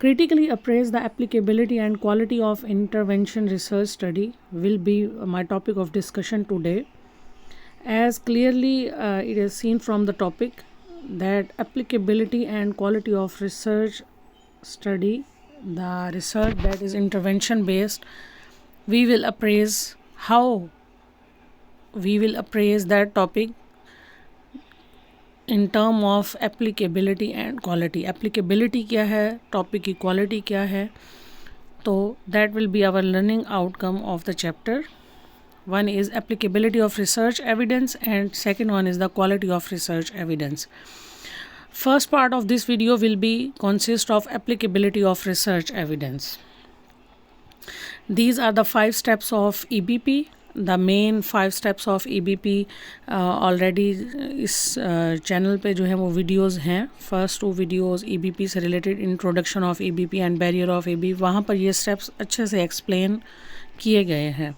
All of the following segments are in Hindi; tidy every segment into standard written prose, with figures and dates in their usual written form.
Critically appraise the applicability and quality of intervention research study will be my topic of discussion today. As clearly it is seen from the topic that applicability and quality of research study, the research that is intervention based, we will appraise how we will appraise that topic in term of applicability and quality. Applicability क्या है, topic की quality क्या है, तो that will be our learning outcome of the chapter. One is applicability of research evidence and second one is the quality of research evidence. First part of this video will be consist of applicability of research evidence. These are the 5 steps of EBP. The main 5 steps of EBP already इस चैनल पे जो है वो वीडियोस हैं. फर्स्ट 2 वीडियोस EBP से related, introduction of EBP and barrier of EBP, वहाँ पर ये स्टेप्स अच्छे से एक्सप्लेन किए गए हैं.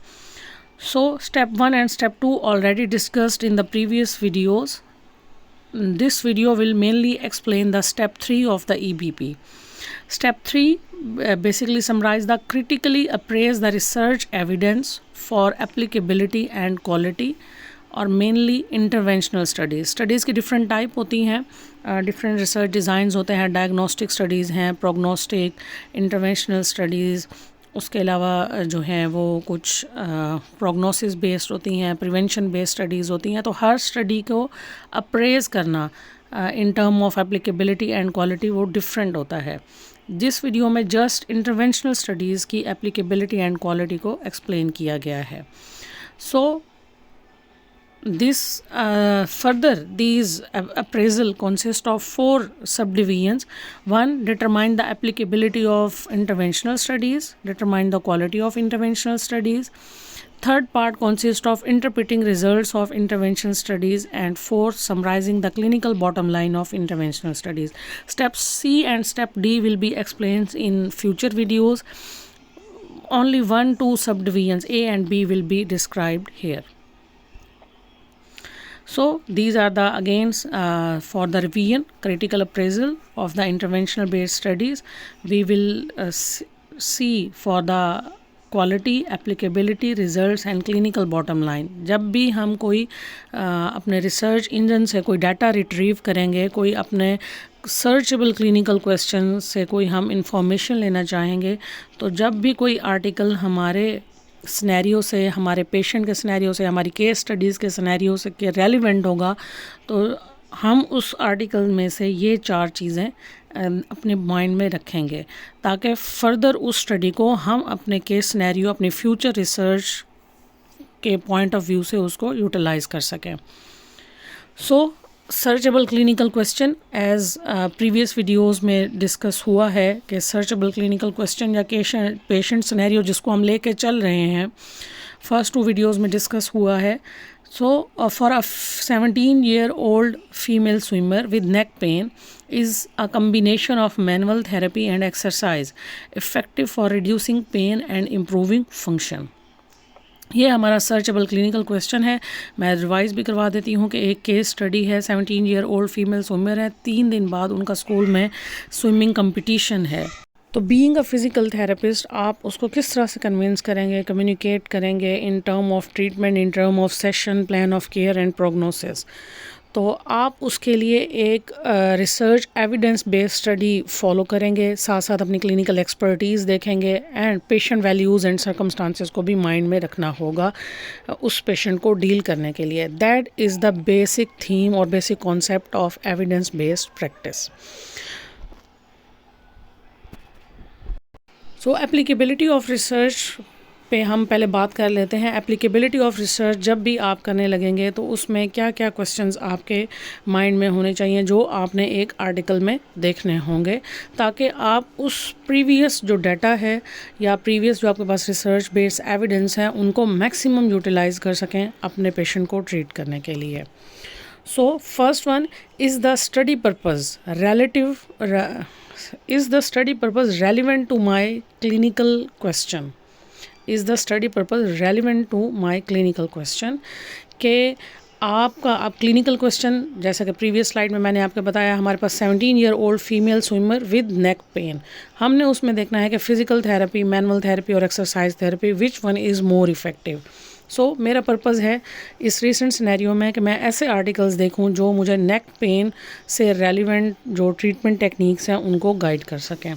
So step 1 and step 2 already discussed in the previous videos. This video will mainly explain the step 3 of the EBP. Step 3 basically summarize the critically appraise the research evidence for applicability and quality और mainly interventional studies. Studies की different type होती हैं, different research designs होते हैं, diagnostic studies हैं, prognostic, interventional studies. उसके अलावा जो हैं वो कुछ प्रोग्नोसिस बेस्ड होती हैं, प्रिवेंशन बेस्ड स्टडीज़ होती हैं. तो हर स्टडी को अप्रेज करना in term of applicability and quality वो डिफरेंट होता है. जिस वीडियो में जस्ट इंटरवेंशनल स्टडीज़ की एप्लीकेबिलिटी एंड क्वालिटी को एक्सप्लेन किया गया है. सो this further these appraisal consist of 4 subdivisions. 1, determine the applicability of interventional studies, determine the quality of interventional studies. Third part consists of interpreting results of intervention studies, and 4, summarizing the clinical bottom line of interventional studies. Step C and step D will be explained in future videos. Only 1-2 subdivisions A and B will be described here. So these are the again for the revision, critical appraisal of the interventional based studies. We will see for the quality, applicability, results and clinical bottom line. जब भी हम कोई अपने रिसर्च इंजन से कोई डाटा रिट्रीव करेंगे, कोई अपने सर्चेबल क्लिनिकल क्वेश्चन से कोई हम इंफॉर्मेशन लेना चाहेंगे, तो जब भी कोई आर्टिकल हमारे सिनेरियो से, हमारे पेशेंट के सिनेरियो से, हमारी केस स्टडीज़ के सिनेरियो से के रेलिवेंट होगा, तो हम उस आर्टिकल में से ये 4 चीज़ें अपने माइंड में रखेंगे ताकि फ़र्दर उस स्टडी को हम अपने केस सिनेरियो, अपनी फ्यूचर रिसर्च के पॉइंट ऑफ व्यू से उसको यूटिलाइज़ कर सकें. So searchable clinical question as previous videos में डिस्कस हुआ है कि सर्चेबल क्लिनिकल क्वेश्चन या पेशेंट सिनेरियो जिसको हम लेके चल रहे हैं, फर्स्ट 2 वीडियोस में डिस्कस हुआ है. So for a 17-year-old female swimmer with neck pen is a combination of manual therapy and exercise effective for reducing pain and improving function. ये हमारा सर्चेबल क्लिनिकल क्वेश्चन है. मैं रिवाइज भी करवा देती हूँ कि एक केस स्टडी है, 17-year-old फीमेल स्विमर है, 3 दिन बाद उनका स्कूल में स्विमिंग कंपटीशन है. तो बीइंग अ फिज़िकल थेरेपिस्ट आप उसको किस तरह से कन्विंस करेंगे, कम्युनिकेट करेंगे in term of treatment, in term of session, plan of care and prognosis. तो आप उसके लिए एक research evidence based study follow करेंगे, साथ साथ अपनी क्लिनिकल एक्सपर्टीज़ देखेंगे and patient values and circumstances को भी माइंड में रखना होगा उस पेशेंट को डील करने के लिए. That is the basic theme और basic concept of evidence based practice. So applicability of research पे हम पहले बात कर लेते हैं. एप्लीकेबिलिटी ऑफ रिसर्च जब भी आप करने लगेंगे तो उसमें क्या क्या क्वेश्चंस आपके माइंड में होने चाहिए जो आपने एक आर्टिकल में देखने होंगे, ताकि आप उस प्रीवियस जो डाटा है या प्रीवियस जो आपके पास रिसर्च बेस्ड एविडेंस है उनको मैक्सिमम यूटिलाइज़ कर सकें अपने पेशेंट को ट्रीट करने के लिए. So first one is the study purpose relevant to my clinical question. Is the study purpose relevant to my clinical question. के आपका अब क्लिनिकल क्वेश्चन, जैसा कि प्रीवियस स्लाइड में मैंने आपको बताया, हमारे पास 17-year-old female swimmer with neck pain, हमने उसमें देखना है कि फिजिकल थेरेपी, मैनुअल थेरेपी और exercise therapy which one is more effective. So मेरा पर्पज़ है इस रिसेंट सिनेरियो में कि मैं ऐसे आर्टिकल्स देखूं जो मुझे नेक पेन से रेलिवेंट जो ट्रीटमेंट टेक्निक्स हैं उनको गाइड कर सकें।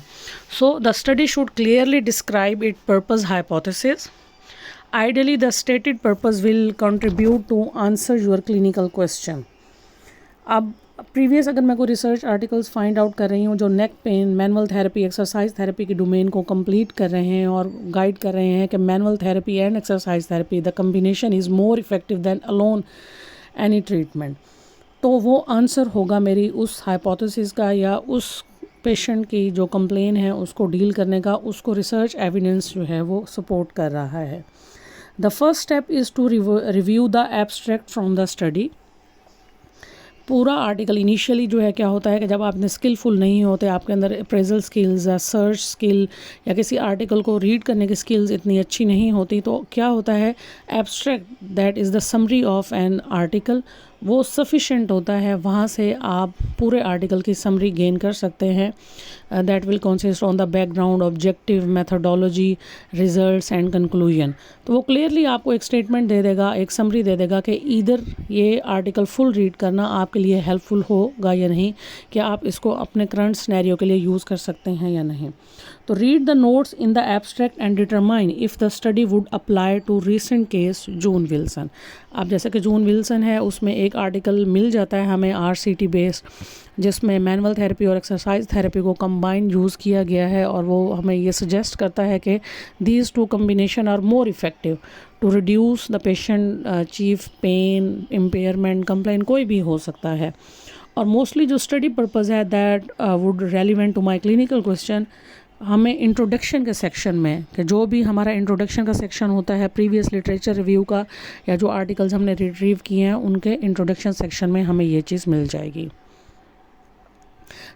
So the study should clearly describe it purpose hypothesis. Ideally, the stated purpose will contribute to answer your clinical question. अब प्रीवियस अगर मैं कोई रिसर्च आर्टिकल्स फाइंड आउट कर रही हूँ जो neck pain, manual therapy, exercise therapy की डोमेन को कंप्लीट कर रहे हैं और गाइड कर रहे हैं कि manual therapy and exercise therapy the combination is more effective than alone any treatment, तो वो आंसर होगा मेरी उस हाइपोथेसिस का या उस पेशेंट की जो कंप्लेन है उसको डील करने का, उसको रिसर्च एविडेंस जो है वो सपोर्ट कर रहा है। The first step is to review the abstract from the study. पूरा आर्टिकल इनिशियली जो है क्या होता है कि जब आपने स्किलफुल नहीं होते, आपके अंदर अप्रेजल स्किल्स या सर्च स्किल या किसी आर्टिकल को रीड करने की स्किल्स इतनी अच्छी नहीं होती, तो क्या होता है abstract that is the summary of an article, वो सफिशेंट होता है, वहाँ से आप पूरे आर्टिकल की समरी गेन कर सकते हैं। That will consist on the background, objective, methodology, results and conclusion. तो वो क्लियरली आपको एक स्टेटमेंट दे देगा, एक समरी दे देगा कि इधर ये आर्टिकल फुल रीड करना आपके लिए हेल्पफुल होगा या नहीं, कि आप इसको अपने करंट सिनेरियो के लिए यूज़ कर सकते हैं या नहीं। तो read the notes in the abstract and determine if the study would apply to recent case June Wilson. अब जैसे कि जून विल्सन है, उसमें एक आर्टिकल मिल जाता है हमें RCT बेस्ड, जिसमें मैनुअल थेरेपी और एक्सरसाइज थेरेपी को कंबाइन यूज़ किया गया है, और वो हमें ये सजेस्ट करता है कि these two combination are more effective to reduce the patient chief pain, impairment, complain कोई भी हो सकता है। और मोस्टली जो स्टडी पर्पज़ है that would relevant to my clinical question, हमें इंट्रोडक्शन के सेक्शन में, कि जो भी हमारा इंट्रोडक्शन का सेक्शन होता है प्रीवियस लिटरेचर रिव्यू का या जो आर्टिकल्स हमने रिट्रीव किए हैं उनके इंट्रोडक्शन सेक्शन में हमें ये चीज़ मिल जाएगी।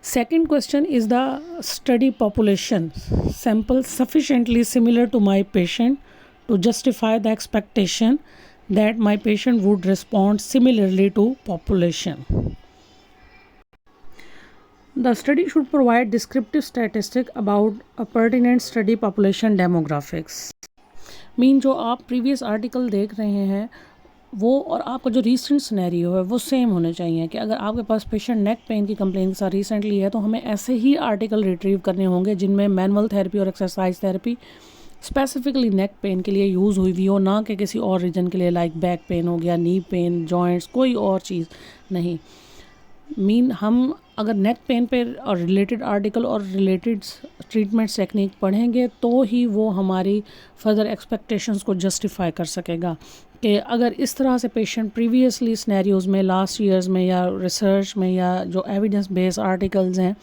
Second question, is the study population sample sufficiently similar to my patient to justify the expectation that my patient would respond similarly to population? The study should provide descriptive statistics about a pertinent study population demographics. Mean जो आप प्रीवियस आर्टिकल देख रहे हैं वो और आपका जो रीसेंट सिनेरियो है वो सेम होने चाहिए, कि अगर आपके पास पेशेंट नेक पेन की कंप्लेन के साथ रिसेंटली है तो हमें ऐसे ही आर्टिकल रिट्रीव करने होंगे जिनमें मैनुअल थेरेपी और exercise therapy specifically neck pain के लिए यूज़ हुई हुई हो, ना कि किसी और रीजन के लिए, लाइक बैक पेन हो गया, नी पेन, जॉइंट्स, कोई और चीज़ नहीं। मीन हम अगर नेक पेन पे और रिलेटेड आर्टिकल और रिलेटेड ट्रीटमेंट टेक्निक पढ़ेंगे तो ही वो हमारी फर्दर एक्सपेक्टेशंस को जस्टिफाई कर सकेगा, कि अगर इस तरह से पेशेंट प्रीवियसली सिनेरियोज़ में, लास्ट ईयर्स में या रिसर्च में या जो एविडेंस बेस्ड आर्टिकल्स हैं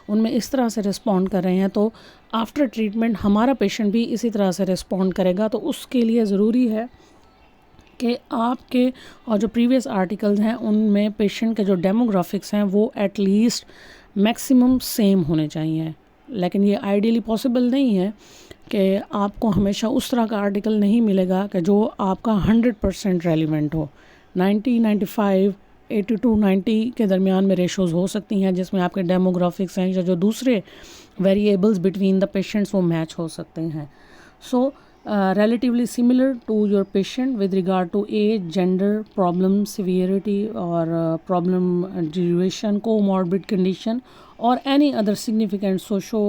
उनमें इस तरह से रिस्पॉन्ड कर रहे हैं, तो आफ्टर ट्रीटमेंट हमारा पेशेंट भी इसी तरह से रिस्पॉन्ड करेगा। तो उसके लिए ज़रूरी है कि आपके और जो प्रीवियस आर्टिकल्स हैं उनमें पेशेंट के जो डेमोग्राफिक्स हैं वो एटलीस्ट मैक्सिमम सेम होने चाहिए। लेकिन ये आइडियली पॉसिबल नहीं है कि आपको हमेशा उस तरह का आर्टिकल नहीं मिलेगा कि जो आपका 100% रेलिवेंट हो। 90, 95, 82, 90 के दरमियान में रेशोज़ हो सकती हैं जिसमें आपके डेमोग्राफिक्स हैं या जो दूसरे वेरिएबल्स बिटवीन द पेशेंट्स वो मैच हो सकते हैं। सो relatively similar to your patient with regard to age, gender, problem severity or problem duration, comorbid condition or any other significant socio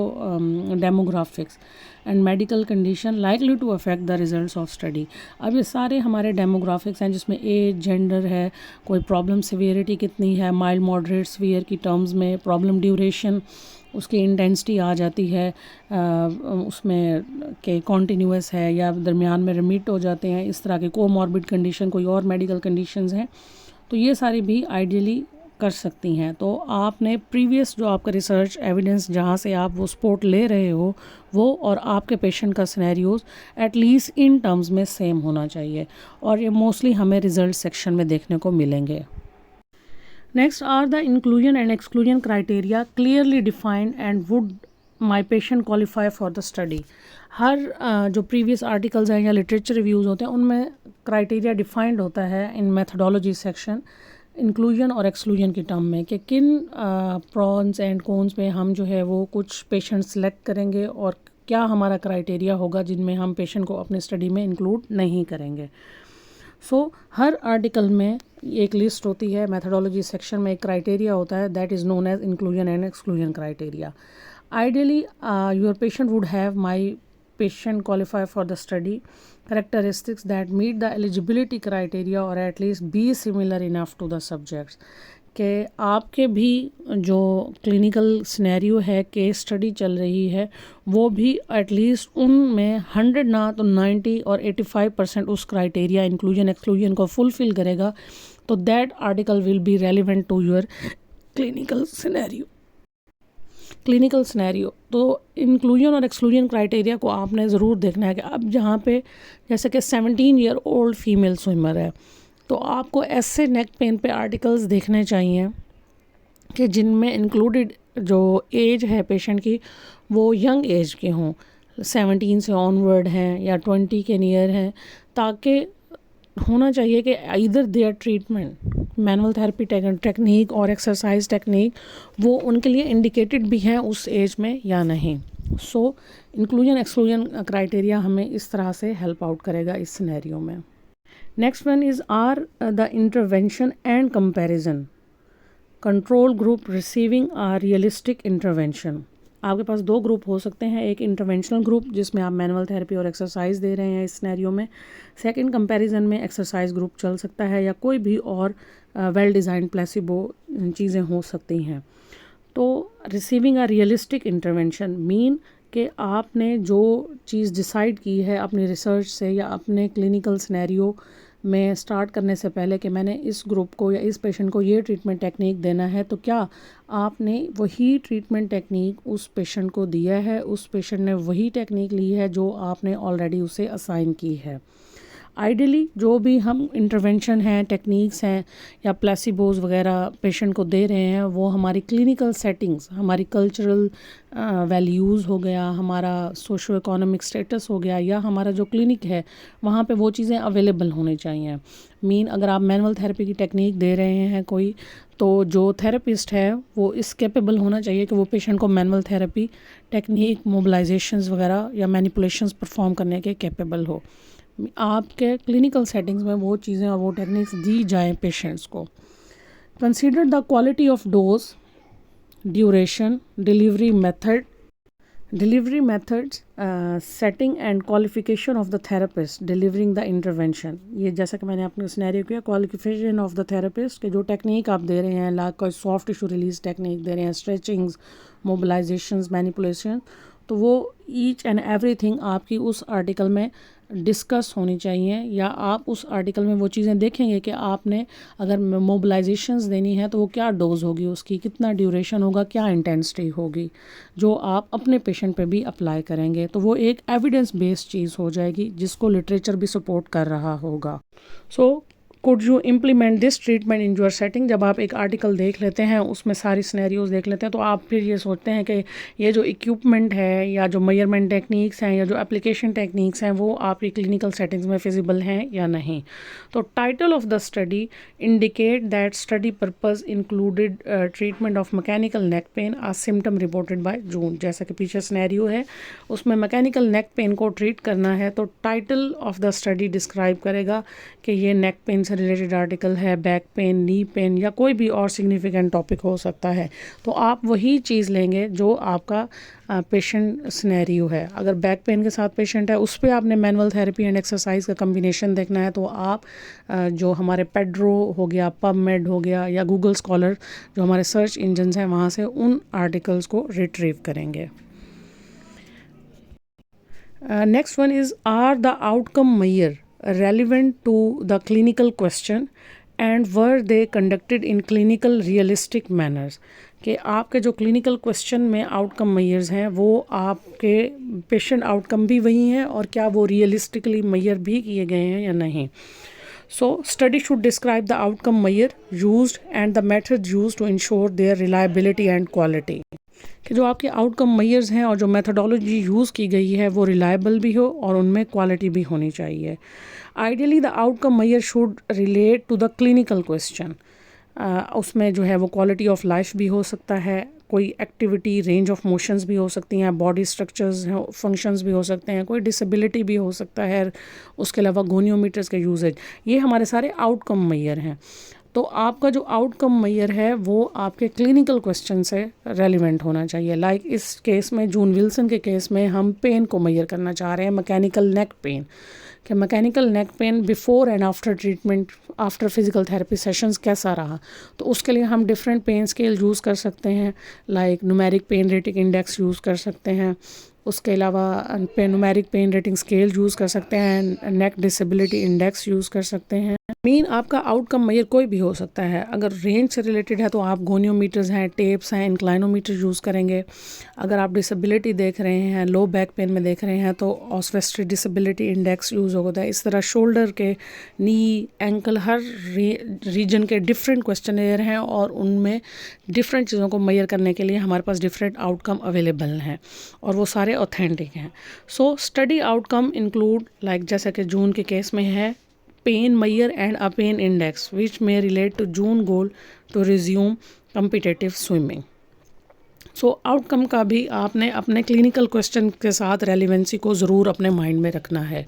demographics and medical condition likely to affect the results of study. अब ये सारे हमारे demographics हैं जिसमें एज, जेंडर है, कोई प्रॉब्लम सिवियरिटी कितनी है, माइल्ड, मॉडरेट, सीवियर की टर्म्स में, प्रॉब्लम ड्यूरेशन, उसकी इंटेंसिटी आ जाती है उसमें कि कॉन्टीन्यूअस है या दरमियान में रिमिट हो जाते हैं, इस तरह के कोमॉर्बिड कंडीशन, कोई और मेडिकल कंडीशंस हैं, तो ये सारी भी आइडियली कर सकती हैं। तो आपने प्रीवियस जो आपका रिसर्च एविडेंस जहाँ से आप वो सपोर्ट ले रहे हो वो और आपके पेशेंट का सिनेरियोज एटलीस्ट इन टर्म्स में सेम होना चाहिए, और ये मोस्टली हमें रिजल्ट सेक्शन में देखने को मिलेंगे। Next are the inclusion and exclusion criteria clearly defined and would my patient qualify for the study. हर जो प्रीवियस आर्टिकल्स हैं या लिटरेचर रिव्यूज़ होते हैं उनमें क्राइटेरिया डिफाइंड होता है इन मेथडोलॉजी सेक्शन इंक्लूजन और एक्सक्लूजन की टर्म में कि किन प्रॉन्स एंड कॉन्स में हम जो है वो कुछ पेशेंट सेलेक्ट करेंगे और क्या हमारा क्राइटेरिया होगा जिनमें हम पेशेंट को अपने स्टडी में इंक्लूड नहीं करेंगे। हर आर्टिकल में एक लिस्ट होती है, मेथडोलॉजी सेक्शन में एक क्राइटेरिया होता है that is known as inclusion and exclusion criteria. Ideally, your patient would have my patient qualify for the study characteristics that meet the eligibility criteria or at least be similar enough to the subjects। कि आपके भी जो क्लिनिकल सिनेरियो है, केस स्टडी चल रही है, वो भी एटलीस्ट उनमें 100 ना तो 90 और 85% उस क्राइटेरिया इंक्लूजन एक्सक्लूजन को फुलफिल करेगा, तो that article will be relevant to your clinical scenario. तो इंक्लूजन और एक्सक्लूजन क्राइटेरिया को आपने ज़रूर देखना है कि अब जहाँ पे जैसे कि 17 ईयर ओल्ड फीमेल स्विमर है, तो आपको ऐसे नेक पेन पे आर्टिकल्स देखने चाहिए कि जिनमें इंक्लूडेड जो एज है पेशेंट की वो यंग एज के हों, 17 से ऑनवर्ड हैं या 20 के नियर हैं, ताकि होना चाहिए कि इधर their treatment manual therapy technique और एक्सरसाइज टेक्निक वो उनके लिए इंडिकेटेड भी हैं उस एज में या नहीं। इंक्लूजन एक्सक्लूजन क्राइटेरिया हमें इस तरह से हेल्प आउट करेगा इस सिनेरियो में। Next one is are the intervention and comparison control group receiving a realistic intervention. आपके पास दो ग्रुप हो सकते हैं, एक इंटरवेंशनल ग्रुप जिसमें आप मैनुअल थेरेपी और एक्सरसाइज दे रहे हैं इस सिनेरियो में, सेकंड कंपैरिजन में एक्सरसाइज ग्रुप चल सकता है या कोई भी और वेल डिज़ाइंड प्लेसिबो चीज़ें हो सकती हैं। तो receiving a realistic intervention mean कि आपने जो चीज़ डिसाइड की है अपनी रिसर्च से या अपने क्लिनिकल सिनेरियो में स्टार्ट करने से पहले कि मैंने इस ग्रुप को या इस पेशेंट को ये ट्रीटमेंट टेक्निक देना है, तो क्या आपने वही ट्रीटमेंट टेक्निक उस पेशेंट को दिया है, उस पेशेंट ने वही टेक्निक ली है जो आपने ऑलरेडी उसे असाइन की है। आइडियली जो भी हम इंटरवेंशन हैं, टेक्निक्स हैं या प्लेसिबोज वगैरह पेशेंट को दे रहे हैं वो हमारी क्लिनिकल सेटिंग्स, हमारी कल्चरल वैल्यूज़ हो गया, हमारा सोशो इकोनॉमिक स्टेटस हो गया या हमारा जो क्लिनिक है वहाँ पे वो चीज़ें अवेलेबल होनी चाहिए। मीन अगर आप मैनुअल थेरेपी की टेक्निक दे रहे हैं कोई, तो जो थेरेपिस्ट है वो इस कैपेबल होना चाहिए कि वो पेशेंट को मैनुअल थेरेपी टेक्निक, मोबिलाइजेशंस वगैरह या मैनिपुलेशंस परफॉर्म करने के कैपेबल हो। आपके क्लिनिकल सेटिंग्स में वो चीज़ें और वो टेक्निक्स दी जाएं पेशेंट्स को। Consider the quality of dose, duration, delivery methods, setting and qualification of the therapist delivering the intervention. ये जैसा कि मैंने अपने सिनेरियो किया, क्वालिफिकेशन ऑफ द थेरेपिस्ट के जो टेक्निक आप दे रहे हैं, लाइक कोई सॉफ्ट टिश्यू रिलीज टेक्निक दे रहे हैं, स्ट्रेचिंग्स, मोबिलाइजेशंस, मैनिपुलेशन, तो वो ईच एंड एवरीथिंग आपकी उस आर्टिकल में डिस्कस होनी चाहिए, या आप उस आर्टिकल में वो चीज़ें देखेंगे कि आपने अगर मोबिलाइजेशंस देनी है तो वो क्या डोज होगी उसकी, कितना ड्यूरेशन होगा, क्या इंटेंसिटी होगी, जो आप अपने पेशेंट पे भी अप्लाई करेंगे। तो वो एक एविडेंस बेस्ड चीज़ हो जाएगी जिसको लिटरेचर भी सपोर्ट कर रहा होगा। Could you implement this treatment in your setting. जब आप एक आर्टिकल देख लेते हैं, उसमें सारी सिनेरियोज देख लेते हैं, तो आप फिर ये सोचते हैं कि ये जो इक्विपमेंट है या जो मेजरमेंट टेक्निक्स हैं या जो एप्लीकेशन टेक्निक्स हैं वो आपकी क्लिनिकल सेटिंग्स में फिजिबल हैं या नहीं। तो title of the study indicate that study purpose included treatment of mechanical neck pain a symptom reported by June. जैसा कि पीछे सिनेरियो है उसमें मैकेनिकल नेक पेन को ट्रीट करना है, तो title of the study describe करेगा कि ये नेक पेन से रिलेटेड आर्टिकल है, बैक पेन, नी पेन या कोई भी और सिग्निफिकेंट टॉपिक हो सकता है। तो आप वही चीज़ लेंगे जो आपका पेशेंट सिनेरियो है। अगर बैक पेन के साथ पेशेंट है, उस पर आपने मैनुअल थेरेपी एंड एक्सरसाइज का कम्बिनेशन देखना है, तो आप जो हमारे पेड्रो हो गया, पबमेड हो गया या गूगल स्कॉलर जो हमारे सर्च इंजन्स हैं वहाँ से उन आर्टिकल्स को रिट्रीव करेंगे। Next one is are the outcome measure relevant to the clinical question and were they conducted in clinical realistic manners। कि आपके जो क्लिनिकल क्वेश्चन में आउटकम मेजर्स हैं वो आपके पेशेंट आउटकम भी वही हैं और क्या वो रियलिस्टिकली मेजर भी किए गए हैं या नहीं। Study should describe the outcome measure used and the method used to ensure their reliability and quality। कि जो आपके आउटकम मेजर्स हैं और जो मेथडोलॉजी यूज़ की गई है वो रिलायबल भी हो और उनमें क्वालिटी भी होनी चाहिए। Ideally the outcome measure should relate to the clinical question. उसमें जो है वो क्वालिटी ऑफ लाइफ भी हो सकता है, कोई एक्टिविटी, रेंज ऑफ मोशंस भी हो सकती हैं, बॉडी स्ट्रक्चर्स फंक्शंस भी हो सकते हैं, कोई डिसेबिलिटी भी हो सकता है, उसके अलावा गोनियोमीटर्स के यूजेज, ये हमारे सारे आउटकम मेजर हैं। तो आपका जो आउटकम मेजर है वो आपके क्लिनिकल क्वेश्चन से रेलिवेंट होना चाहिए। लाइक इस केस में, जून विल्सन के केस में, हम पेन को मेजर करना चाह रहे हैं, मैकेनिकल नेक पेन, कि mechanical neck pen before and after treatment, after physical therapy sessions कैसा रहा। तो उसके लिए हम डिफरेंट पेन स्केल यूज़ कर सकते हैं, like numeric pain rating index use कर सकते हैं, उसके अलावा numeric pain rating scale use कर सकते हैं, नेक डिसेबिलिटी इंडेक्स यूज़ कर सकते हैं। मीन आपका आउटकम मेजर कोई भी हो सकता है। अगर रेंज से रिलेटेड है तो आप गोनियोमीटर्स हैं, टेप्स हैं, इंक्लाइनोमीटर यूज़ करेंगे। अगर आप डिसेबिलिटी देख रहे हैं, लो बैक पेन में देख रहे हैं, तो ऑस्वेस्ट्री डिसेबिलिटी इंडेक्स यूज़ होता है। इस तरह शोल्डर के, नी, एंकल, हर रीजन के डिफरेंट क्वेश्चनेयर हैं और उनमें डिफरेंट चीज़ों को मेजर करने के लिए हमारे पास डिफरेंट आउटकम अवेलेबल हैं और वो सारे ऑथेंटिक हैं। So study outcome include, like जैसे कि जून के केस में है, pain measure and a pain index which may relate to June goal to resume competitive swimming. So outcome का भी आपने अपने क्लिनिकल क्वेश्चन के साथ रेलिवेंसी को ज़रूर अपने माइंड में रखना है।